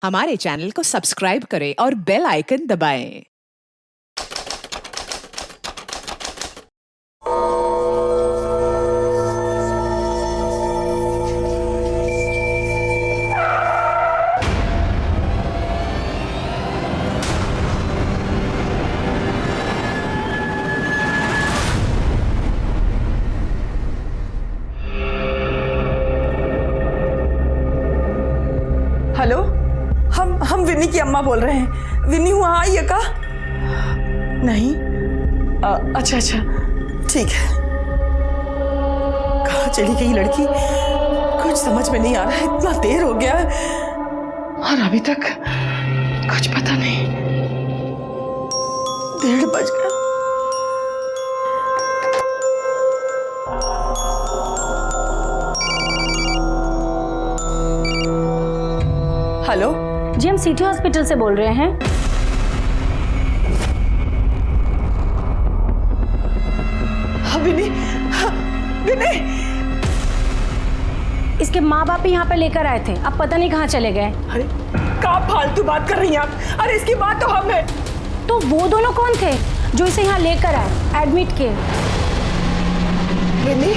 हमारे चैनल को सब्सक्राइब करें और बेल आइकन दबाएं। हेलो, हम विन्नी की अम्मा बोल रहे हैं। विन्नी वहाँ आई है का? नहीं। अच्छा ठीक है। कहाँ चली गई लड़की? कुछ समझ में नहीं आ रहा है, इतना देर हो गया और अभी तक कुछ पता नहीं। 1:30 बज गया। हेलो जी, हम सिटी हॉस्पिटल से बोल रहे हैं। विनी, इसके माँ बाप यहाँ पे लेकर आए थे, अब पता नहीं कहाँ चले गए। अरे क्या फालतू बात कर रही हैं आप? अरे इसकी बात तो हम है। तो वो दोनों कौन थे जो इसे यहाँ लेकर आए, एडमिट किए? विनी,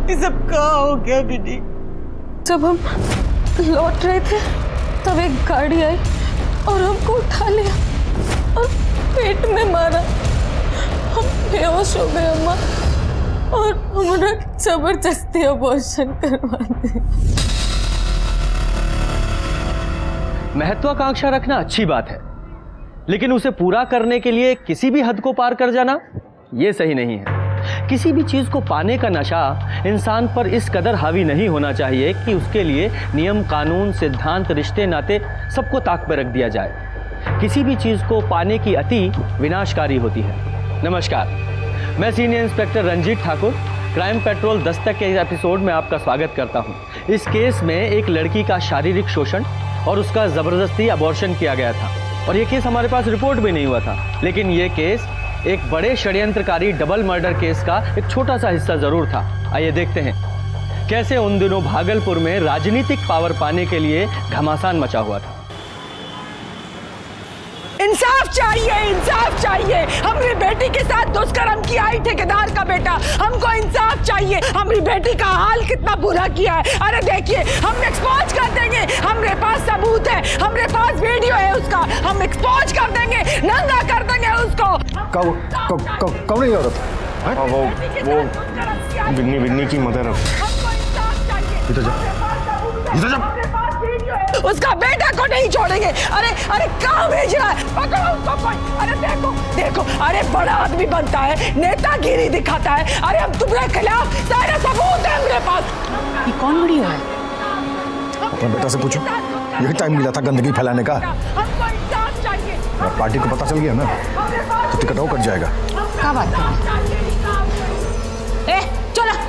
ये सब क्या हो गया विनी? जब हम लौट रहे थे तब एक गाड़ी आई और हमको उठा लिया और पेट में मारा। हम बेहोश हो गए अम्मा और हमारा जबरदस्ती अबॉर्शन करवा दिया। महत्वाकांक्षा रखना अच्छी बात है, लेकिन उसे पूरा करने के लिए किसी भी हद को पार कर जाना यह सही नहीं है। किसी भी चीज को पाने का नशा इंसान पर इस कदर हावी नहीं होना चाहिए कि उसके लिए नियम, कानून, सिद्धांत, रिश्ते, नाते सबको ताक पर रख दिया जाए। किसी भी चीज को पाने की अति विनाशकारी होती है। नमस्कार, मैं senior inspector Ranjit Thakur, crime patrol Dastak के एपिसोड में आपका स्वागत करता हूं। इस केस में एक लड़की का शारीरिक शोषण और उसका जबरदस्ती अबॉर्शन किया गया था और ये केस हमारे पास रिपोर्ट भी नहीं हुआ था, लेकिन ये केस एक बड़े षड्यंत्रकारी डबल मर्डर केस का एक छोटा सा हिस्सा जरूर था। आइए देखते हैं कैसे उन दिनों भागलपुर में राजनीतिक पावर पाने के लिए घमासान मचा हुआ था। इंसाफ चाहिए, इंसाफ चाहिए। हमारी बेटी के साथ दुष्कर्म किया है ठेकेदार का बेटा। हमको इंसाफ चाहिए। हमारी बेटी का हाल कितना बुरा किया है। अरे देखिए, हम एक्सपोज कर देंगे। हमारे पास सबूत है, हमारे पास वीडियो है उसका। हम एक्सपोज कर देंगे, नंगा कर देंगे उसको। कौन है औरत? वो विन्नी की मदर है। हमको इंसाफ चाहिए। इधर जा। उसका बेटा को नहीं छोड़ेंगे। अरे कहाँ भेज रहा है? पकड़ो उसको कोई। अरे देखो, अरे बड़ा आदमी बनता है, नेतागिरी दिखाता है। अरे हम तुम्हारे खिलाफ सारे सबूत है हमारे पास। ये कौन वीडियो है? अपने बेटा से पूछो, यही टाइम मिला था गंदगी फैलाने का। हमको इंसाफ चाहिए। पार्टी को पता चल गया ना तो टिकट और कट जाएगा। क्या बात है?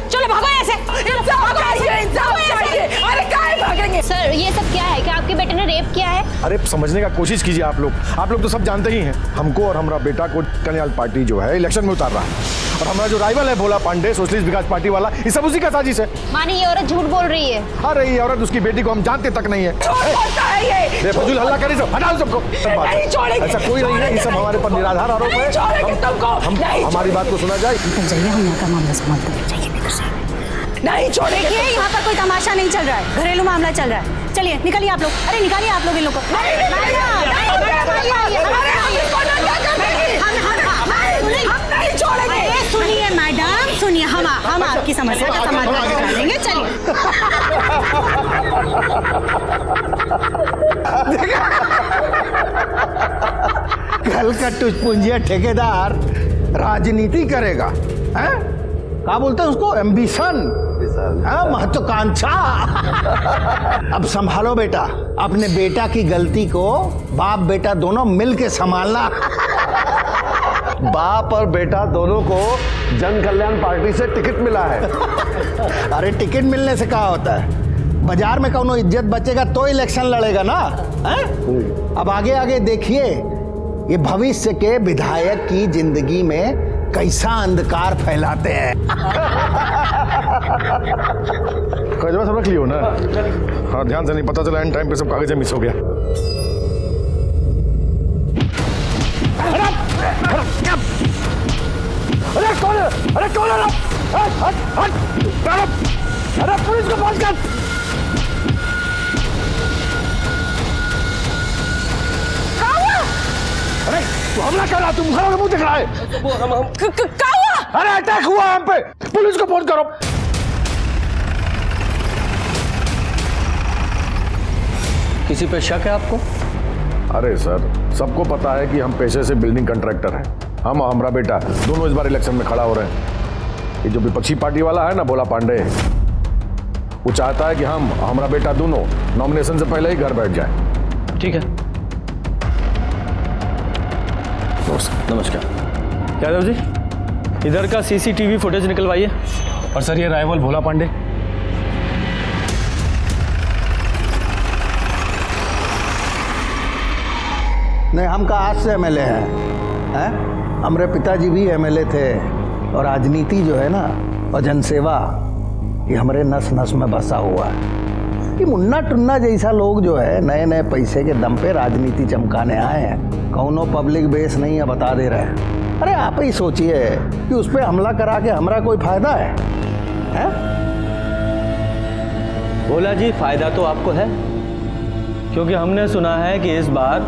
चलो भागो यहाँ से। इंसाफ चाहिए, इंसाफ चाहिए। अरे काहे भागेंगे? सर, ये सब क्या है? क्या आपके बेटे ने रेप किया है? अरे समझने का कोशिश कीजिए आप लोग तो सब जानते ही हैं। हमको और हमारा बेटा को कन्याल पार्टी जो है इलेक्शन में उतार रहा है और हमारा जो राइवल है भोला पांडे, सोशलिस्ट विकास पार्टी वाला, ये सब उसी का साजिश है। माने ये औरत झूठ बोल रही है। अरे ये औरत उसकी बेटी को हम जानते तक नहीं है। ये फजूल हल्ला करी सब, हटाओ सबको। नहीं छोड़ेंगे। ऐसा कोई नहीं है, ये सब हमारे पर निराधार आरोप है। हमारी बात को सुना जाए। जाइए, हम यहाँ का मामला संभालते हैं। जाइए भीतर से। नहीं छोड़ेंगे। देखिए, यहाँ पर कोई तमाशा नहीं चल रहा है, घरेलू मामला चल रहा है। चलिए निकलिए आप लोग। अरे निकालिए आप लोग इन लोगों को। सुनिए मैडम, सुनिए, हम आपकी समस्या का समाधान निकालेंगे। चलिए। कल का टुचपुंजिया ठेकेदार राजनीति करेगा, हैं? क्या बोलते हैं उसको? एम्बिशन, महत्वाकांक्षा। अब संभालो बेटा, अपने बेटा की गलती को बाप बेटा दोनों मिल के संभालना। बाप और बेटा दोनों को जन कल्याण पार्टी से टिकट मिला है। अरे टिकट मिलने से क्या होता है? बाजार में कौनो इज्जत बचेगा तो इलेक्शन लड़ेगा ना, हैं? अब आगे आगे देखिए, ये भविष्य के विधायक की जिंदगी में कैसा अंधकार फैलाते हैं। कागज सब रख लियो ना। हाँ ध्यान से, नहीं पता चला एंड टाइम पे सब कागज मिस हो गया। अरे कौन है? अरे कौन है? हट हट हट! अरे पुलिस को फोन कर। अरे तू हमला कर रहा, तू मुखर होकर मुंह दिख रहा है। क्या हुआ? अरे अटैक हुआ हम पे, पुलिस को फोन करो। किसी पे शक है आपको? अरे सर, सबको पता है कि हम पेशे से बिल्डिंग कॉन्ट्रैक्टर हैं। हम और हमारा बेटा दोनों इस बार इलेक्शन में खड़ा हो रहे हैं। ये जो विपक्षी पार्टी वाला है ना, भोला पांडे, वो चाहता है कि हम और हमारा बेटा दोनों नॉमिनेशन से पहले ही घर बैठ जाए। ठीक है, नमस्कार। यादव जी, इधर का सीसीटीवी फुटेज निकलवाइए। और सर ये राइवल भोला पांडे। नहीं, हम का आज से एमएलए हैं। हमारे पिताजी भी एमएलए थे और राजनीति जो है ना और जनसेवा, ये हमारे नस नस में बसा हुआ है। ये मुन्ना टुन्ना जैसा लोग जो है नए नए पैसे के दम पे राजनीति चमकाने आए हैं। कौनो पब्लिक बेस नहीं है, बता दे रहे हैं। अरे आप ही सोचिए कि उस पर हमला करा के हमारा कोई फायदा है? भोला जी, फायदा तो आपको है, क्योंकि हमने सुना है कि इस बार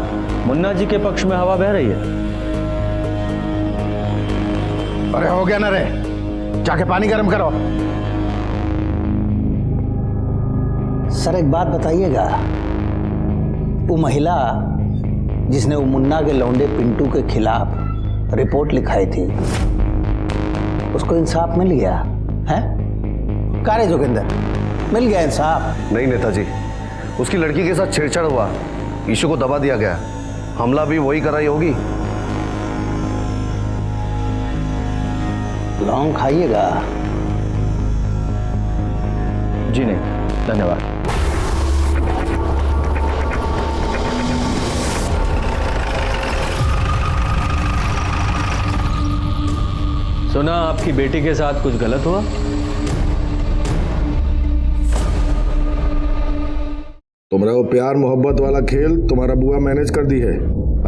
मुन्ना जी के पक्ष में हवा बह रही है। अरे हो गया ना रे, जाके पानी गर्म करो। सर एक बात बताइएगा, वो महिला जिसने वो मुन्ना के लौंडे पिंटू के खिलाफ रिपोर्ट लिखाई थी, उसको इंसाफ मिल गया है? कारे जोगिंदर, मिल गया इंसाफ? नहीं नेताजी, उसकी लड़की के साथ छेड़छाड़ हुआ, ईशू को दबा दिया गया। हमला भी वही कराई होगी। लौंग खाइएगा? जी नहीं, धन्यवाद। सुना आपकी बेटी के साथ कुछ गलत हुआ? तुम्हारा वो प्यार मोहब्बत वाला खेल तुम्हारा बुआ मैनेज कर दी है।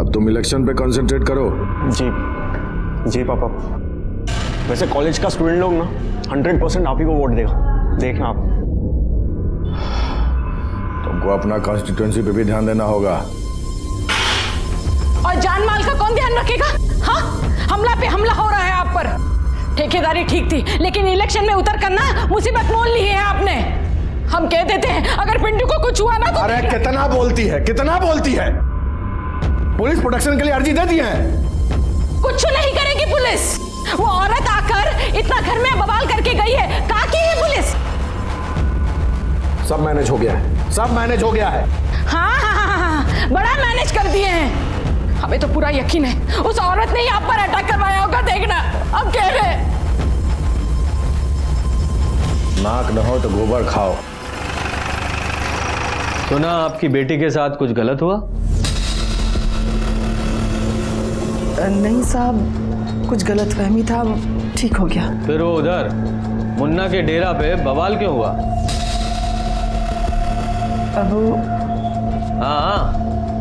अब तुम इलेक्शन पे कंसंट्रेट करो। जी पापा। वैसे कॉलेज का स्टूडेंट लोग ना 100% आप ही को वोट देगा, देखना आप। तुमको अपना कॉन्स्टिट्यूएंसी पे भी ध्यान देना होगा। और जान माल का कौन ध्यान रखेगा? हाँ, हमला पे हमला हो रहा है आप पर। ठेकेदारी ठीक थी, लेकिन इलेक्शन में उतर कर ना मुसीबत मोल ली है आपने। हम कह देते हैं अगर पिंटू को कुछ हुआ ना तो। अरे कितना बोलती है, कितना बोलती है। पुलिस प्रोटेक्शन के लिए अर्जी दे दी है। कुछ नहीं करेगी पुलिस। वो औरत आकर इतना घर में बवाल करके गई है, कहा की है पुलिस? सब मैनेज हो गया है, सब मैनेज हो गया है। हाँ, बड़ा मैनेज कर दिए हैं। हमें तो पूरा यकीन है उस औरत ने ही आप पर अटैक करवाया होगा। देखना, अब कह रहे नाक न हो तो गोबर खाओ। सुना आपकी बेटी के साथ कुछ गलत हुआ? नहीं साहब, कुछ गलतफहमी था, ठीक हो गया। फिर वो उधर मुन्ना के डेरा पे बवाल क्यों हुआ? अब हाँ,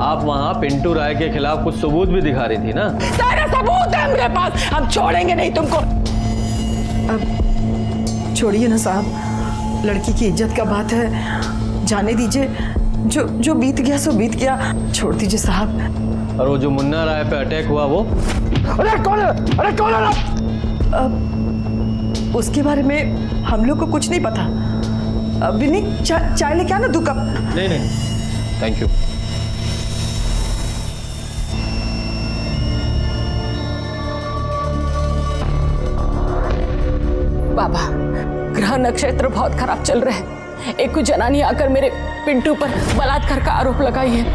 आप वहां पिंटू राय के खिलाफ कुछ सबूत भी दिखा रही थी ना? सारा सबूत है मेरे पास, हम छोड़ेंगे नहीं तुमको। अब छोड़िए ना साहब, लड़की की इज्जत का बात है, जाने दीजिए। जो बीत गया सो बीत गया, छोड़ दीजिए साहब। और वो जो मुन्ना राय पे अटैक हुआ वो? अरे कौन है? अरे कौन है? अब उसके बारे में हम लोग को कुछ नहीं पता। विनी, चाय लेके आना 2 कप। नहीं, थैंक यू। बाबा, ग्रह नक्षत्र बहुत खराब चल रहे हैं। एक कुछ जनानी आकर मेरे पिंटू पर बलात्कार का आरोप लगाई है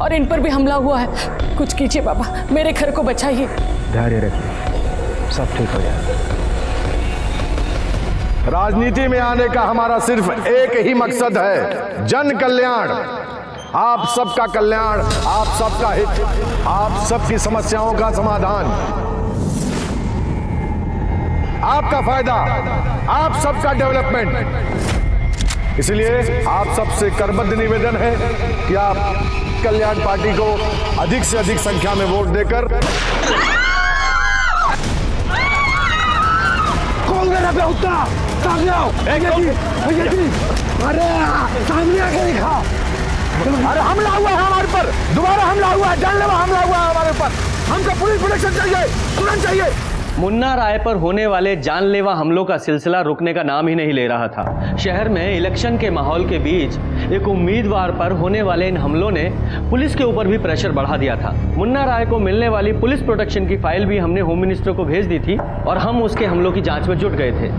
और इन पर भी हमला हुआ है। कुछ कीजिए बाबा, मेरे घर को बचाइए। धैर्य रखिए, सब ठीक हो जाएगा। राजनीति में आने का हमारा सिर्फ एक ही मकसद है, जन कल्याण। आप सबका कल्याण, आप सबका हित, आप सबकी समस्याओं का समाधान। आपका फायदा, आप सबका डेवलपमेंट। इसलिए आप सबसे करबद्ध निवेदन है कि आप कल्याण पार्टी को अधिक से अधिक संख्या में वोट देकर कौन मेरा बेहुता? सामने आओ। भैया जी, अरे सामने आके दिखा। अरे हमला हुआ है हमारे पर, दोबारा हमला हुआ है, जानलेवा हमला हुआ है हमारे ऊपर। हमको पुलिस प्रोटेक्शन चाहिए, तुरंत चाहिए। मुन्ना राय पर होने वाले जानलेवा हमलों का सिलसिला रुकने का नाम ही नहीं ले रहा था। शहर में इलेक्शन के माहौल के बीच एक उम्मीदवार पर होने वाले इन हमलों ने पुलिस के ऊपर भी प्रेशर बढ़ा दिया था। मुन्ना राय को मिलने वाली पुलिस प्रोटेक्शन की फाइल भी हमने होम मिनिस्टर को भेज दी थी और हम उसके हमलों की जांच में जुट गए थे,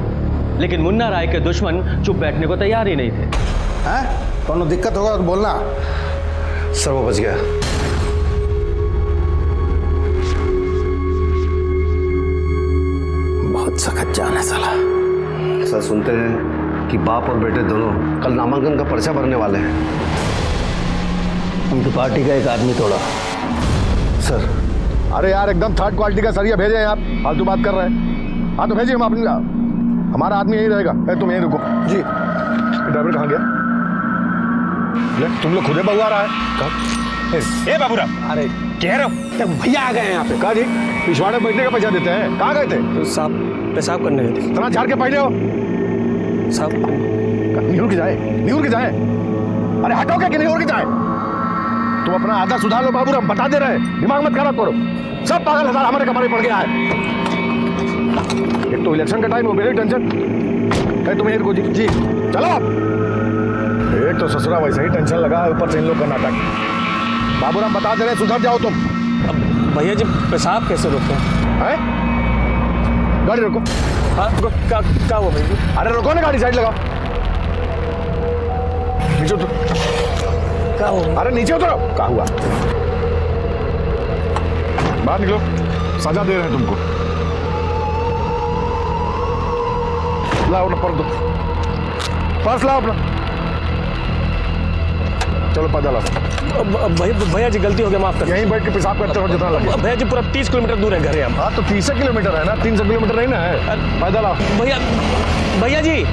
लेकिन मुन्ना राय के दुश्मन चुप बैठने को तैयार ही नहीं थे। कौन दिक्कत होगा तो बोलना। सर वो बच गया। बहुत सख्त जान है साला। सर सुनते हैं कि बाप और बेटे दोनों कल नामांकन का पर्चा भरने वाले हैं। उनकी पार्टी का एक आदमी तोड़ा। सर अरे यार एकदम थर्ड क्वालिटी का सरिया भेजे हैं आप, फालतू बात कर रहे हैं। हाँ तो भेजिए, हम अपनी, हमारा आदमी यही रहेगा। तुम यहीं रुको जी। ड्राइवर कहाँ गया? ले, तुम लोग खुदे बगवा रहा है। ए बाबूराव, अरे कह रहे हो भैया आ गए हैं यहाँ पे। कहा जी पिछवाड़े बैठने का पैसा देते हैं। कहाँ गए थे? साहब पेशाब करने गए थे इतना झाड़ के पहले हो साहब। निहुर के जाए, निहुर के जाए। अरे हटोगे कि निहुर के जाए? तुम अपना आदत सुधार लो बाबू, हम बता दे रहे हैं, दिमाग मत खराब करो। सब पागल हजार हमारे कमरे पड़ गया है। एक तो इलेक्शन का टाइम हो गया, टेंशन है। तुम को जी चलो। एक तो ससुरा वैसे ही टेंशन लगा है, ऊपर से इन लोग का नाटक। बाबूराम बता दे रहे, सुधर जाओ तुम। अब भैया जी पेशाब कैसे रोकते हैं? गाड़ी रोको। हाँ क्या हुआ भैया? अरे रोको ना, गाड़ी साइड लगाओ। नीचे उतरो। क्या हुआ? अरे नीचे उतरो। क्या हुआ? बाहर निकलो, सजा दे रहे हैं तुमको। लाओ ना पर्स, दो पर्स लाओ अपना। चलो पैदल लाओ। भैया जी गलती हो गया, माफ कर। यहीं बैठ के पेशाब करते हो जितना लगे। भैया जी पूरा 30 किलोमीटर दूर है घर है हम। हाँ तो 30 किलोमीटर है ना, 300 किलोमीटर नहीं ना है। पैदल आओ। भैया जी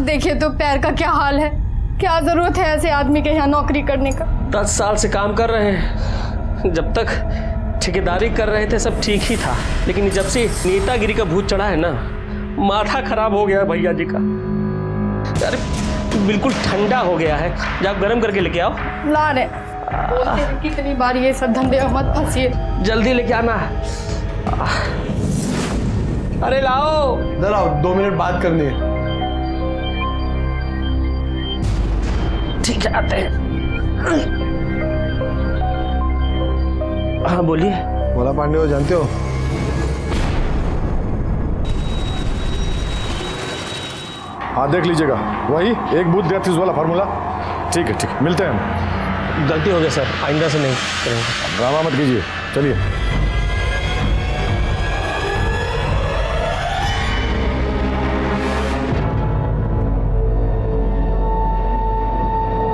देखिए तो पैर का क्या हाल है। क्या जरूरत है ऐसे आदमी के यहाँ नौकरी करने का? 10 साल से काम कर रहे हैं। जब तक ठेकेदारी कर रहे थे सब ठीक ही था, लेकिन जब से नेतागिरी का भूत चढ़ा है ना, माथा खराब हो गया भैया जी का। अरे बिल्कुल ठंडा हो गया है। जब गर्म करके लेके आओ। ला रहे बोलते हैं कितनी बार ये सब धंधे में मत फंसिए। जल्दी लेके आना। अरे लाओ। इधर आओ, 2 मिनट बात करनी है। ठीक है आते हैं। हाँ बोलिए। भोला पांडे को जानते हो? हाँ देख लीजिएगा, वही एक बूथ डेथ वाला फार्मूला। ठीक है ठीक है, मिलते हैं हम। गलती हो गई सर, आइंदा से नहीं करेंगे। ड्रामा मत कीजिए, चलिए।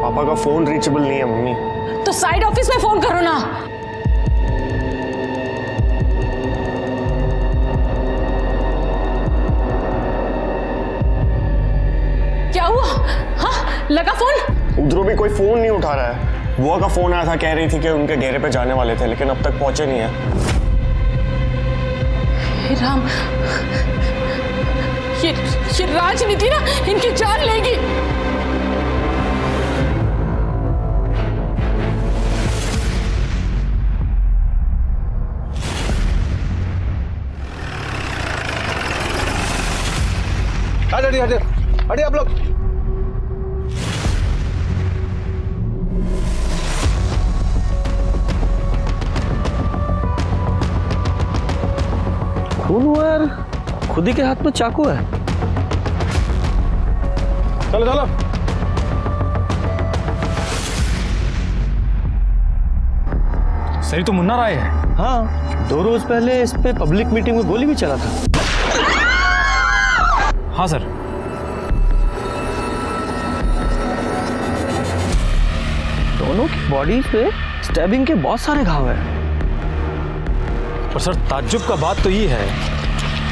पापा का फोन रीचेबल नहीं है मम्मी। तो साइड ऑफिस में फोन करो ना। क्या हुआ? हाँ लगा फोन? उधरों भी कोई फोन नहीं उठा रहा है। बुआ का फोन आया था, कह रही थी कि उनके घेरे पे जाने वाले थे, लेकिन अब तक पहुंचे नहीं है। हे राम, ये राजनीति ना इनकी जान लेगी। हटे हटे हटे आप लोग। खून हुआ यार, खुद ही के हाथ में चाकू है। चलो चलो। सही तो मुन्ना राय है। हाँ 2 रोज पहले इस पे पब्लिक मीटिंग में गोली भी चला था। हाँ सर। दोनों की बॉडी पे स्टैबिंग के बहुत सारे घाव हैं। पर सर ताज्जुब का बात तो ये है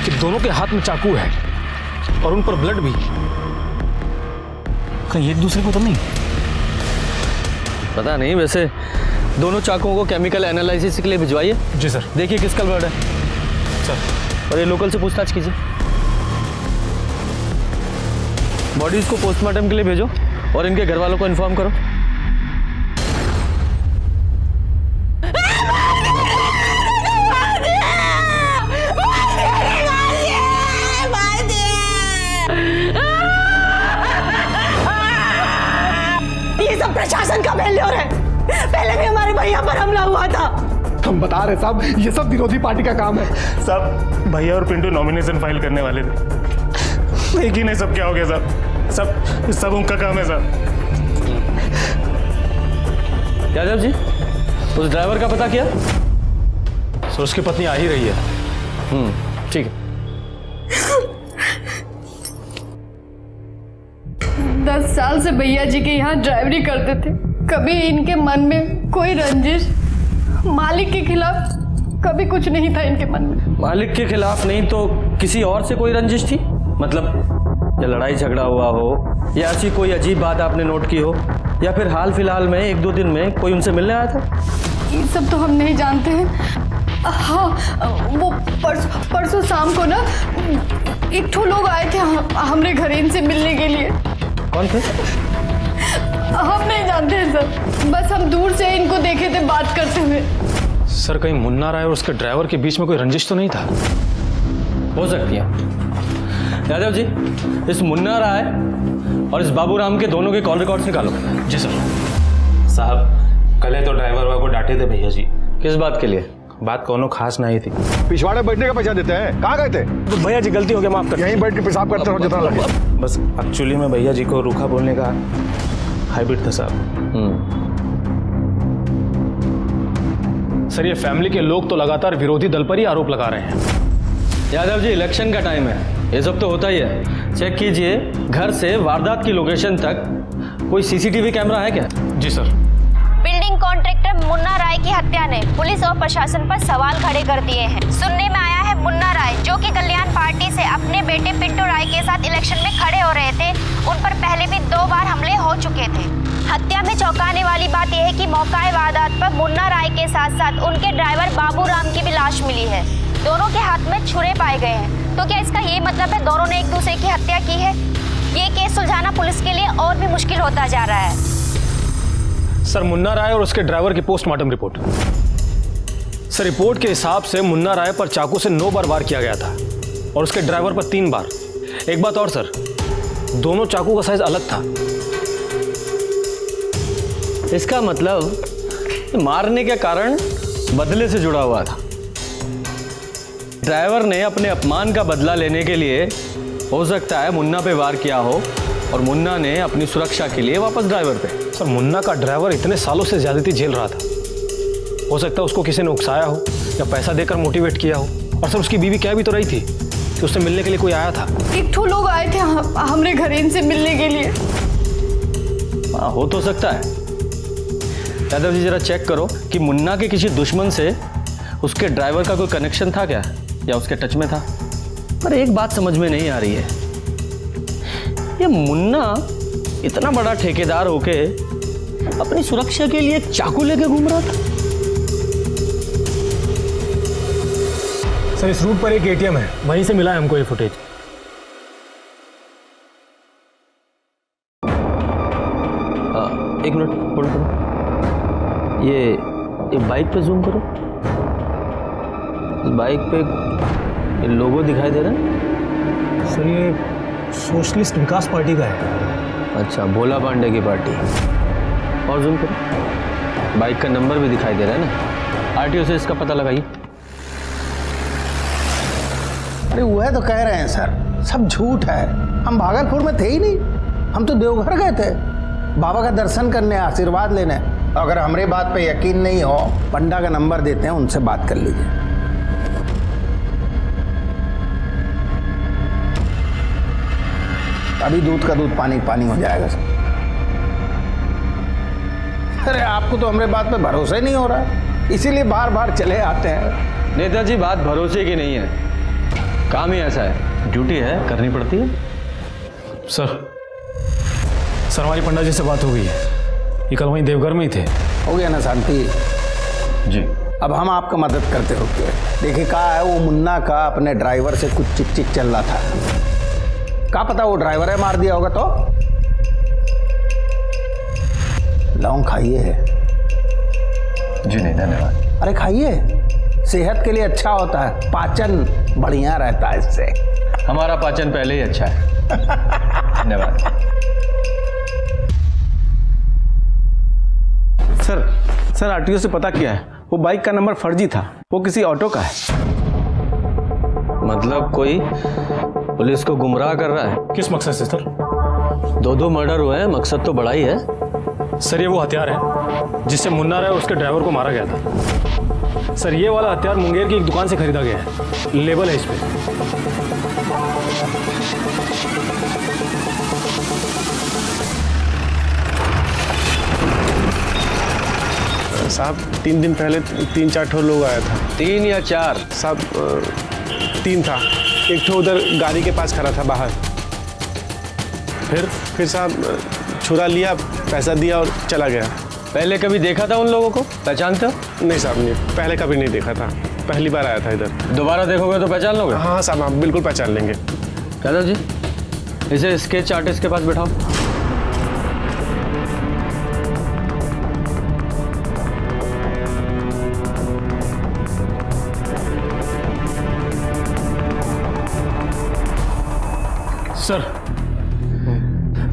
कि दोनों के हाथ में चाकू है और उन पर ब्लड भी। कहीं एक दूसरे को तो नहीं? पता नहीं, वैसे दोनों चाकुओं को केमिकल एनालिसिस के लिए भिजवाइए। जी सर। देखिए किसका ब्लड है सर। और ये लोकल से पूछताछ कीजिए। बॉडीज को पोस्टमार्टम के लिए भेजो और इनके घर वालों को इन्फॉर्म करो। ये सब प्रशासन का फेल्योर है। पहले भी हमारे भैया पर हमला हुआ था। हम बता रहे साहब, ये सब विरोधी पार्टी का काम है। साहब भैया और पिंटू नॉमिनेशन फाइल करने वाले थे, एक ही नहीं सब क्या हो गया साहब। सब उनका काम है साहब। यादव जी, उस ड्राइवर का पता किया? सर उसकी पत्नी आ ही रही है। ठीक है। 10 साल से भैया जी के यहाँ ड्राइवरी करते थे। कभी इनके मन में कोई रंजिश मालिक के खिलाफ कभी कुछ नहीं था इनके मन में। मालिक के खिलाफ नहीं तो किसी और से कोई रंजिश थी? मतलब या लड़ाई झगड़ा हुआ हो या ऐसी कोई अजीब बात आपने नोट की हो, या फिर हाल फिलहाल में 1-2 दिन में कोई उनसे मिलने आया था? ये सब तो हम नहीं जानते हैं। हाँ, वो परसों शाम को ना एक ठो लोग आए थे हमारे घर इनसे मिलने के लिए। कौन थे? हम नहीं जानते हैं सर, बस हम दूर से इनको देखे थे बात करते हुए। सर कहीं मुन्ना राय और उसके ड्राइवर के बीच में कोई रंजिश तो नहीं था? हो सकती है। यादव जी, इस मुन्ना राय और इस बाबूराम के दोनों के कॉल रिकॉर्ड्स निकालो। जी सर। साहब कल तो ड्राइवर को डांटे थे भैया जी। किस बात के लिए? बात कोनो खास नहीं थी। पिछवाड़े बैठने का पैसा देते हैं, कहाँ गए थे? तो भैया जी गलती हो गया, माफ कर। यहीं बैठ के पेशाब करते रहो जितना लगे। बस एक्चुअली में भैया जी को रूखा बोलने का हैबिट था साहब। सर ये फैमिली के लोग तो लगातार विरोधी दल पर ही आरोप लगा रहे हैं। यादव जी, इलेक्शन का टाइम है, ये सब तो होता ही है। चेक कीजिए घर से वारदात की लोकेशन तक कोई सीसीटीवी कैमरा है क्या? जी सर। बिल्डिंग कॉन्ट्रैक्टर मुन्ना राय की हत्या ने पुलिस और प्रशासन पर सवाल खड़े कर दिए हैं। सुनने में आया है मुन्ना राय, जो कि कल्याण पार्टी से अपने बेटे पिंटू राय के साथ इलेक्शन में खड़े हो रहे थे, उन पर पहले भी 2 बार हमले हो चुके थे। हत्या में चौंकाने वाली बात यह है कि मौका वारदात पर मुन्ना राय के साथ साथ उनके ड्राइवर बाबूराम की भी लाश मिली है। दोनों के हाथ में छुरे पाए गए हैं। तो क्या इसका ये मतलब है दोनों ने एक दूसरे की हत्या की है? ये केस सुलझाना पुलिस के लिए और भी मुश्किल होता जा रहा है। सर मुन्ना राय और उसके ड्राइवर की पोस्टमार्टम रिपोर्ट। सर रिपोर्ट के हिसाब से मुन्ना राय पर चाकू से 9 बार वार किया गया था और उसके ड्राइवर पर 3 बार। एक बात और सर, दोनों चाकू का साइज अलग था। इसका मतलब मारने के कारण बदले से जुड़ा हुआ था। ड्राइवर ने अपने अपमान का बदला लेने के लिए हो सकता है मुन्ना पे वार किया हो और मुन्ना ने अपनी सुरक्षा के लिए वापस ड्राइवर पे। सर मुन्ना का ड्राइवर इतने सालों से ज्यादती झेल रहा था, हो सकता है उसको किसी ने उकसाया हो या पैसा देकर मोटिवेट किया हो। और सर उसकी बीवी कह भी तो रही थी कि उससे मिलने के लिए कोई आया था। एक ठो लोग आए थे हमारे घर इनसे मिलने के लिए। हाँ, हो तो सकता है। यादव जी जरा चेक करो कि मुन्ना के किसी दुश्मन से उसके ड्राइवर का कोई कनेक्शन था क्या, या उसके टच में था। पर एक बात समझ में नहीं आ रही है, ये मुन्ना इतना बड़ा ठेकेदार होके अपनी सुरक्षा के लिए एक चाकू लेके घूम रहा था। सर इस रूट पर एक एटीएम है, वहीं से मिला है हमको ये फुटेज। एक मिनट होल्ड करो, ये बाइक पे जूम करो। इस बाइक पे ये लोगो दिखाई दे रहा है। सर ये सोशलिस्ट विकास पार्टी का है। अच्छा, भोला पांडे की पार्टी। और जूम करो, बाइक का नंबर भी दिखाई दे रहा है ना। आरटीओ से इसका पता लगाइए। अरे वो है तो कह रहे हैं सर, सब झूठ है। हम भागलपुर में थे ही नहीं, हम तो देवघर गए थे बाबा का दर्शन करने, आशीर्वाद लेने। अगर हमारे बात पे यकीन नहीं हो, पंडा का नंबर देते हैं, उनसे बात कर लीजिए। अभी दूध का दूध पानी पानी हो जाएगा सर। अरे आपको तो हमारे बात पे भरोसा ही नहीं हो रहा, इसीलिए बार बार चले आते हैं। नेताजी बात भरोसे की नहीं है, काम ही ऐसा है, ड्यूटी है, करनी पड़ती है। सर हमारी पंडा जी से बात हो गई है, ये कल वहीं देवघर में ही थे। हो गया ना शांति जी। अब हम आपका मदद करते हो क्या? देखिए कहा है वो मुन्ना का अपने ड्राइवर से कुछ चिक चिक चल रहा था, क्या पता वो ड्राइवर है मार दिया होगा। तो लौंग खाइए। जी नहीं, धन्यवाद। अरे खाइए, सेहत के लिए अच्छा होता है, पाचन बढ़िया रहता है इससे। हमारा पाचन पहले ही अच्छा है। धन्यवाद। सर आरटीओ से पता किया है, वो बाइक का नंबर फर्जी था, वो किसी ऑटो का है। मतलब कोई पुलिस को गुमराह कर रहा है? किस मकसद से सर? 2 मर्डर हुए हैं, मकसद तो बड़ा ही है। सर ये वो हथियार है जिससे मुन्ना राय और उसके ड्राइवर को मारा गया था। सर ये वाला हथियार मुंगेर की एक दुकान से खरीदा गया है, लेबल है इस पे। साहब 3 दिन पहले 3-4 ठो लोग आया था। 3 या 4? साहब 3 था, एक ठो उधर गाड़ी के पास खड़ा था बाहर। फिर साहब छुरा लिया, पैसा दिया और चला गया। पहले कभी देखा था उन लोगों को, पहचानते हो? नहीं साहब, नहीं, पहले कभी नहीं देखा था, पहली बार आया था इधर। दोबारा देखोगे तो पहचान लोगे? हाँ साहब, आप बिल्कुल पहचान लेंगे। यादव जी, इसे स्केच आर्टिस्ट के पास बैठाओ।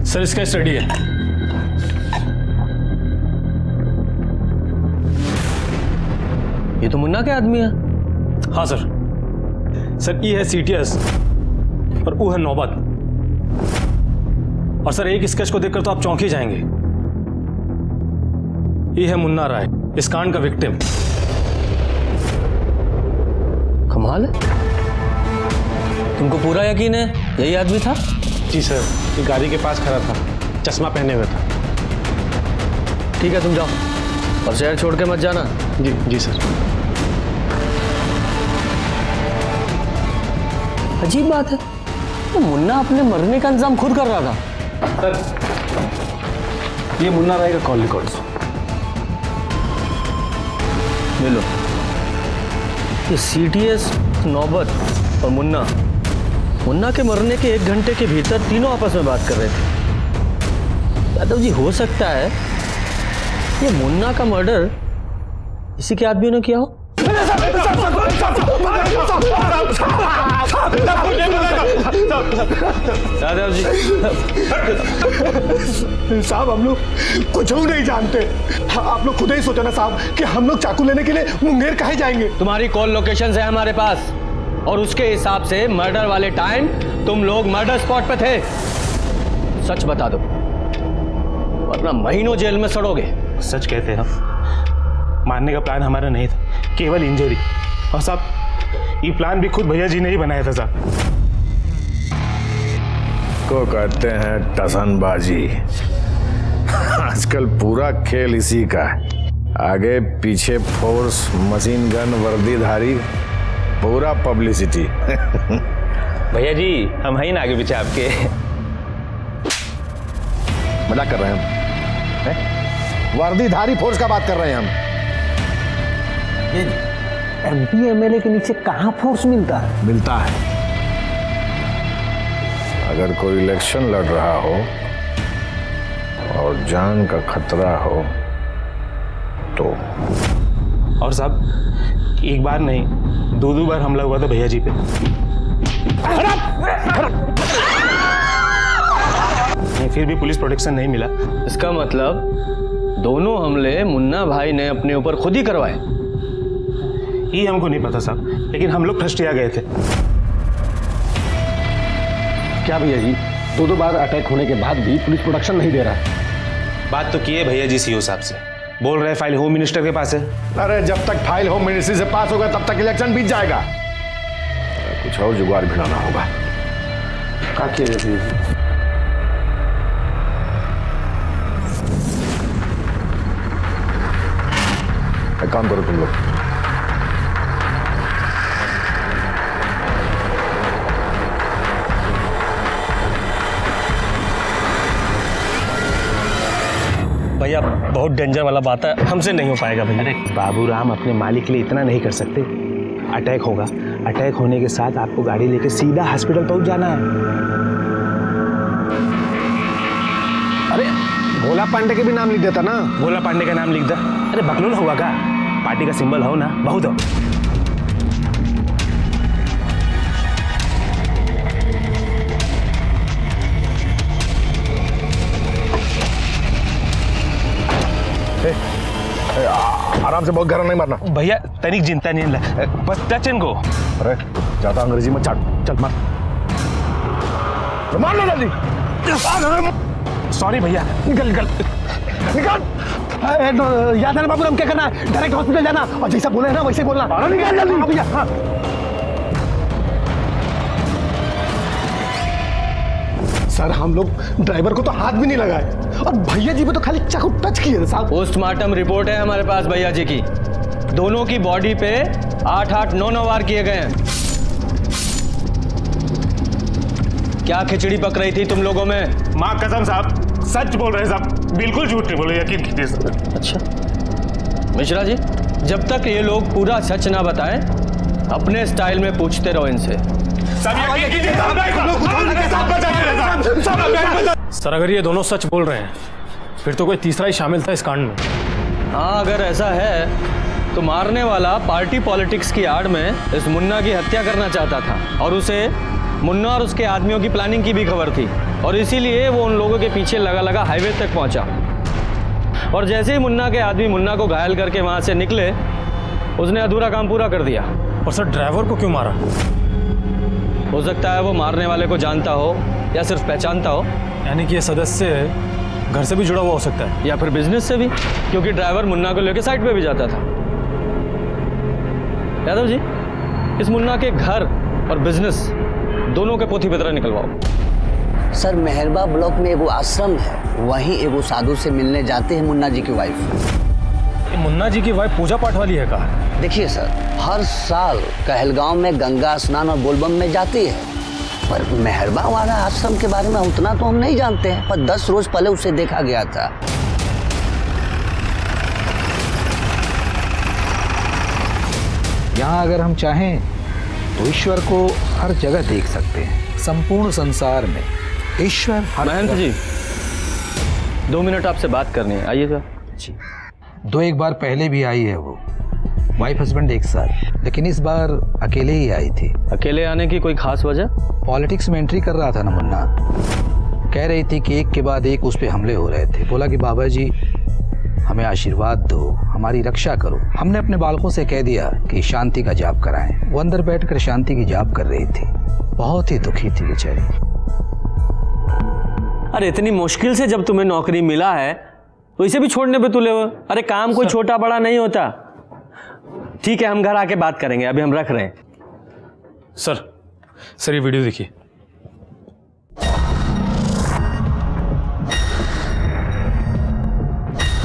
सर इसका स्टडी है। ये तो मुन्ना के आदमी है। हाँ सर ये है CTS और वो है नौबत। और सर एक स्केच को देखकर तो आप चौंक ही जाएंगे। ये है मुन्ना राय, इस कांड का विक्टिम। कमाल है, तुमको पूरा यकीन है यही आदमी था? जी सर, ये गाड़ी के पास खड़ा था, चश्मा पहने हुए था। ठीक है, तुम जाओ और शहर छोड़ के मत जाना। जी सर। अजीब बात है, तो मुन्ना अपने मरने का इंतजाम खुद कर रहा था। सर ये मुन्ना राय का कॉल रिकॉर्ड्स ले लो। ये CTS, नौबत और मुन्ना के मरने के 1 घंटे के भीतर तीनों आपस में बात कर रहे थे। यादव जी, हो सकता है ये मुन्ना का मर्डर इसी के आदमियों ने किया हो। यादव जी साहब, हम लोग कुछ नहीं जानते। आप लोग खुद ही सोचो ना साहब कि हम लोग चाकू लेने के लिए मुंगेर काहे जाएंगे। तुम्हारी कॉल लोकेशन है हमारे पास, और उसके हिसाब से मर्डर वाले टाइम तुम लोग मर्डर स्पॉट पे थे। सच बता दो वरना महीनों जेल में सड़ोगे। सच कहते हैं, मारने का प्लान हमारा नहीं था, केवल इंजरी। और साहब ये प्लान भी खुद भैया जी ने ही बनाया था साहब। को कहते हैं टसनबाजी। आजकल पूरा खेल इसी का है, आगे पीछे फोर्स, मशीन गन, वर्दीधारी, पूरा पब्लिसिटी। भैया जी हम हैं ना आगे पीछे आपके। मजाक कर रहे हैं हम? वर्दीधारी फोर्स का बात कर रहे हैं हम। MP MLA के नीचे कहाँ फोर्स मिलता है? मिलता है। अगर कोई इलेक्शन लड़ रहा हो और जान का खतरा हो तो। और साहब एक बार नहीं, 2 बार हमला हुआ था भैया जी पे। फिर भी पुलिस प्रोटेक्शन नहीं मिला। इसका मतलब दोनों हमले मुन्ना भाई ने अपने ऊपर खुद ही करवाए। ये हमको नहीं पता साहब, लेकिन हम लोग फर्स्ट आ गए थे। क्या भैया जी, 2 बार अटैक होने के बाद भी पुलिस प्रोटेक्शन नहीं दे रहा? बात तो की है भैया जी सीओ साहब से, बोल रहे फाइल होम मिनिस्टर के पास है। अरे जब तक फाइल होम मिनिस्ट्री से पास होगा तब तक इलेक्शन बीत जाएगा। कुछ और जुगाड़ भिड़ाना होगा। क्या किया जाए? एक काम करो तुम लोग, भैया बहुत डेंजर वाला बात है, हमसे नहीं हो पाएगा भैया। अरे बाबूराम अपने मालिक के लिए इतना नहीं कर सकते। अटैक होगा, अटैक होने के साथ आपको गाड़ी लेके सीधा हॉस्पिटल पहुंच जाना है। अरे भोला पांडे के भी नाम लिख देता ना। भोला पांडे का नाम लिख दे। अरे बकलोल होगा का? पार्टी का सिंबल हो ना, बहुत हो। आराम से, बहुत गहरा नहीं मारना भैया, तनिक चिंता नहीं है, बस टच इनको। अरे ज्यादा अंग्रेजी में चाट, चल मार, मार लो जल्दी। सॉरी भैया, निकल निकल निकल। याद है ना बाबू, हम क्या करना है? डायरेक्ट हॉस्पिटल जाना और जैसा बोले ना वैसे बोलना। निकल जल्दी। हाँ भैया, हाँ। सर हम लोग ड्राइवर को तो हाथ भी नहीं लगाए और भैया जी को तो खाली चाकू टच किए साहब। पोस्टमार्टम रिपोर्ट है हमारे पास भैया जी की। दोनों की बॉडी पे 8-8, 9-9 वार किए गए हैं। क्या खिचड़ी पक रही थी तुम लोगों में? माँ कसम साहब, सच बोल रहे हैं साहब, बिल्कुल झूठ नहीं बोले, यकीन कीजिए सर। अच्छा मिश्रा जी, जब तक ये लोग पूरा सच ना बताएं, अपने स्टाइल में पूछते रहो इनसे। सर अगर ये दोनों सच बोल रहे हैं फिर तो कोई तीसरा ही शामिल था इस कांड में। हाँ अगर ऐसा है तो मारने वाला पार्टी पॉलिटिक्स की आड़ में इस मुन्ना की हत्या करना चाहता था और उसे मुन्ना और उसके आदमियों की प्लानिंग की भी खबर थी और इसीलिए वो उन लोगों के पीछे लगा लगा हाईवे तक पहुंचा। और जैसे ही मुन्ना के आदमी मुन्ना को घायल करके वहां से निकले, उसने अधूरा काम पूरा कर दिया। और सर ड्राइवर को क्यों मारा? हो सकता है वो मारने वाले को जानता हो या सिर्फ पहचानता हो। यानी कि ये सदस्य घर से भी जुड़ा हुआ हो सकता है या फिर बिजनेस से भी, क्योंकि ड्राइवर मुन्ना को लेकर साइड पे भी जाता था। यादव जी, इस मुन्ना के घर और बिजनेस दोनों के पोथी पत्र निकलवाओ। सर मेहरबा ब्लॉक में एगो आश्रम है, वहीं एगो साधु से मिलने जाते हैं मुन्ना जी की वाइफ। मुन्ना जी की वाइफ पूजा पाठ वाली है का? देखिए सर, हर साल कहलगांव में गंगा स्नान और बोलबम में जाती है, पर मेहरबा वाला आश्रम के बारे में उतना तो हम नहीं जानते हैं, पर 10 रोज पहले उसे देखा गया था। यहाँ अगर हम चाहें तो ईश्वर को हर जगह देख सकते हैं, संपूर्ण संसार में ईश्वर हर महंत जी, 2 मिनट आपसे बात करनी है, आइएगा जी। 2-1 बार पहले भी आई है वो, वाइफ हस्बैंड एक साथ, लेकिन इस बार अकेले ही आई थी। अकेले आने की कोई खास वजह? पॉलिटिक्स में एंट्री कर रहा था ना मुन्ना, कह रही थी कि एक के बाद एक उस पे हमले हो रहे थे। बोला कि बाबा जी हमें आशीर्वाद दो, हमारी रक्षा करो। हमने अपने बालकों से कह दिया कि शांति का जाप कराएं। वो अंदर बैठकर शांति की जाप कर रही थी, बहुत ही दुखी थी बेचारी। अरे इतनी मुश्किल से जब तुम्हें नौकरी मिला है तो इसे भी छोड़ने पे तुले हो? अरे काम कोई छोटा बड़ा नहीं होता। ठीक है, हम घर आके बात करेंगे, अभी हम रख रहे हैं। सर ये वीडियो देखिए।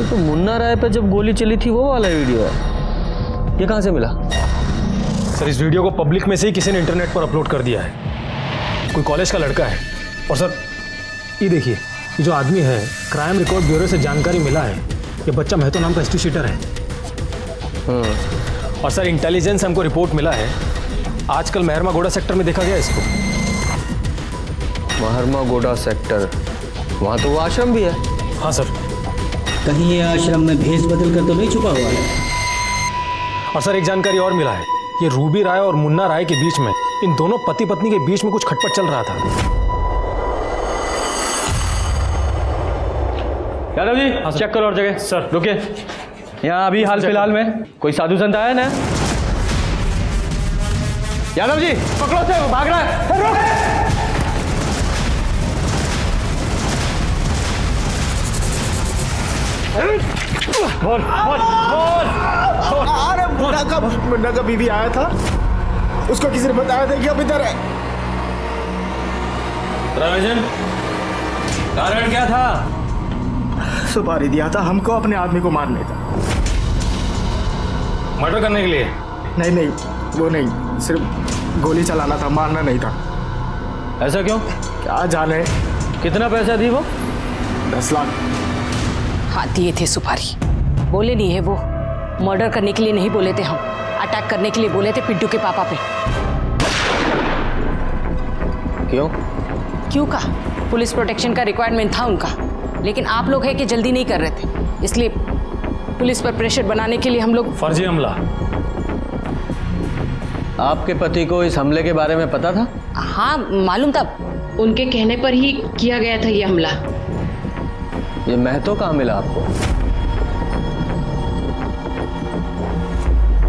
तो मुन्ना राय पे जब गोली चली थी वो वाला वीडियो है, ये कहां से मिला? सर इस वीडियो को पब्लिक में से ही किसी ने इंटरनेट पर अपलोड कर दिया है, कोई कॉलेज का लड़का है। और सर ये देखिए, ये जो आदमी है, क्राइम रिकॉर्ड ब्यूरो से जानकारी मिला है, ये बच्चा महतो नाम का हिस्ट्री शीटर है। और सर इंटेलिजेंस हमको रिपोर्ट मिला है, आजकल मेहरमा गोड़ा सेक्टर में देखा गया इसको। मेहरमा गोड़ा सेक्टर, वहाँ तो वो आश्रम भी है। हाँ सर। कहीं ये आश्रम में भेष बदल कर तो नहीं छुपा हुआ है? और सर एक जानकारी और मिला है, ये रूबी राय और मुन्ना राय के बीच में, इन दोनों पति पत्नी के बीच में कुछ खटपट चल रहा था। यादव जी हाँ, चेक करो और जगह। सर रुकिए, यहाँ अभी हाल फिलहाल में कोई साधु संत आया ना? यादव जी पकड़ो से, वो भाग रहा है। रुक! बोल बोल बोल। अरे मुन्ना का बीवी आया था, उसको किसी ने बताया था कि अब इधर है। राजन, कारण क्या था? सुपारी दिया था हमको अपने आदमी को मारने का। मर्डर करने के लिए? नहीं नहीं, वो नहीं, सिर्फ गोली चलाना था, मारना नहीं था। ऐसा क्यों? क्या जाने। कितना पैसा दी वो? 10 लाख। हाँ दिए थे सुपारी। बोले नहीं है वो, मर्डर करने के लिए नहीं बोले थे हम, अटैक करने के लिए बोले थे पिंटू के पापा पे। क्यों? क्यों का? पुलिस प्रोटेक्शन का रिक्वायरमेंट था उनका, लेकिन आप लोग है कि जल्दी नहीं कर रहे थे, इसलिए पुलिस पर प्रेशर बनाने के लिए हम लोग। फर्जी हमला। आपके पति को इस हमले के बारे में पता था? हाँ मालूम था, उनके कहने पर ही किया गया था ये हमला। ये महतो कहाँ मिला आपको?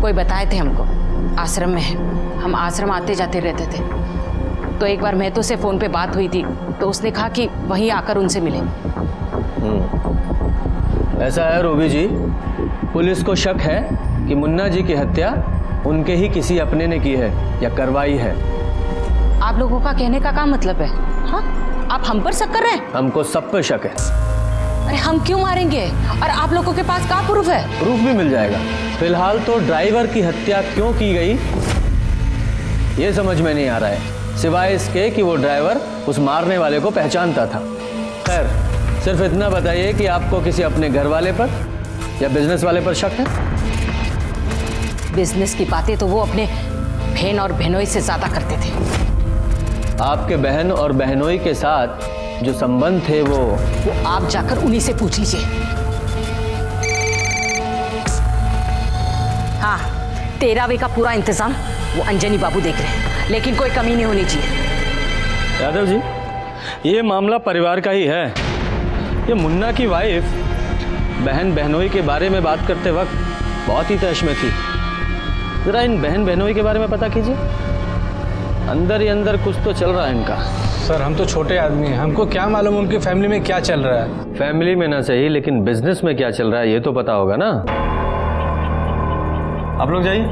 कोई बताए थे हमको, आश्रम में है, हम आश्रम आते जाते रहते थे, तो एक बार महतो से फोन पे बात हुई थी, तो उसने कहा कि वहीं आकर उनसे मिले। ऐसा है रूबी जी, पुलिस को शक है कि मुन्ना जी की हत्या उनके ही किसी अपने ने की है या करवाई है। आप लोगों का कहने का क्या मतलब है? हाँ, आप हम पर शक कर रहे हैं? हमको सब पर शक है। अरे हम क्यों मारेंगे? और आप लोगों के पास क्या प्रूफ है? प्रूफ भी मिल जाएगा। फिलहाल तो ड्राइवर की हत्या क्यों की गई ये समझ में नहीं आ रहा है, सिवाय इसके कि वो ड्राइवर उस मारने वाले को पहचानता था। खैर, सिर्फ इतना बताइए कि आपको किसी अपने घर वाले पर या बिजनेस वाले पर शक है? बिजनेस की बातें तो वो अपने बहन और बहनोई से ज्यादा करते थे। आपके बहन और बहनोई के साथ जो संबंध थे वो आप जाकर उन्हीं से पूछ लीजिए। हाँ, 13वीं का पूरा इंतजाम वो अंजनी बाबू देख रहे हैं, लेकिन कोई कमी नहीं होनी चाहिए। यादव जी, ये मामला परिवार का ही है। ये मुन्ना की वाइफ बहन बहनोई के बारे में बात करते वक्त बहुत ही तैश में थी। जरा इन बहन बहनोई के बारे में पता कीजिए, अंदर ही अंदर कुछ तो चल रहा है इनका। सर हम तो छोटे आदमी हैं, हमको क्या मालूम उनकी फैमिली में क्या चल रहा है। फैमिली में ना सही, लेकिन बिजनेस में क्या चल रहा है ये तो पता होगा ना। आप लोग जाइए।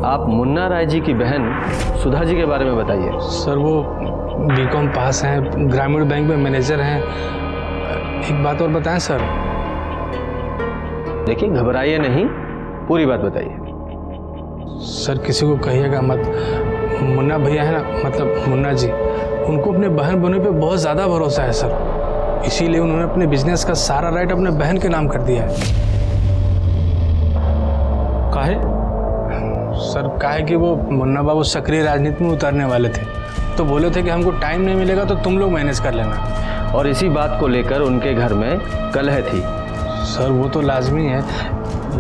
आप मुन्ना राय जी की बहन सुधा जी के बारे में बताइए। सर वो बीकॉम पास हैं, ग्रामीण बैंक में मैनेजर हैं। एक बात और बताएं सर। देखिए घबराइए नहीं, पूरी बात बताइए। सर किसी को कहिएगा मत, मुन्ना भैया है ना, मतलब मुन्ना जी, उनको अपने बहन बहनों पे बहुत ज़्यादा भरोसा है सर, इसीलिए उन्होंने अपने बिजनेस का सारा राइट अपने बहन के नाम कर दिया है। काहे? सर काहे कि वो मुन्ना बाबू सक्रिय राजनीति में उतरने वाले थे, तो बोले थे कि हमको टाइम नहीं मिलेगा तो तुम लोग मैनेज कर लेना। और इसी बात को लेकर उनके घर में कलह थी। सर वो तो लाजमी है,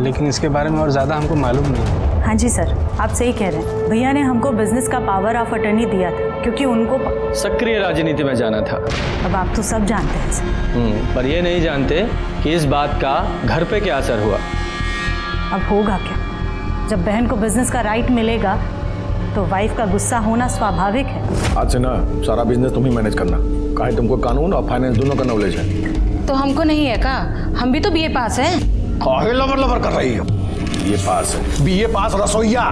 लेकिन इसके बारे में और ज़्यादा हमको मालूम नहीं। हाँ जी सर, आप सही कह रहे हैं। भैया ने हमको बिजनेस का पावर ऑफ अटर्नी दिया था, क्योंकि उनको सक्रिय राजनीति में जाना था। अब आप तो सब जानते हैं सर। पर ये नहीं जानते कि इस बात का घर पे क्या असर हुआ। अब होगा क्या? जब बहन को बिजनेस का राइट मिलेगा तो वाइफ का गुस्सा होना स्वाभाविक है। आज से ना सारा बिजनेस तुम ही मैनेज करना, काहे तुमको कानून और फाइनेंस दोनों का नॉलेज है। तो हमको नहीं है का? हम भी तो बीए पास हैं। काहे लबर लबर कर रही हो? बीए पास है। बीए पास रसोईया,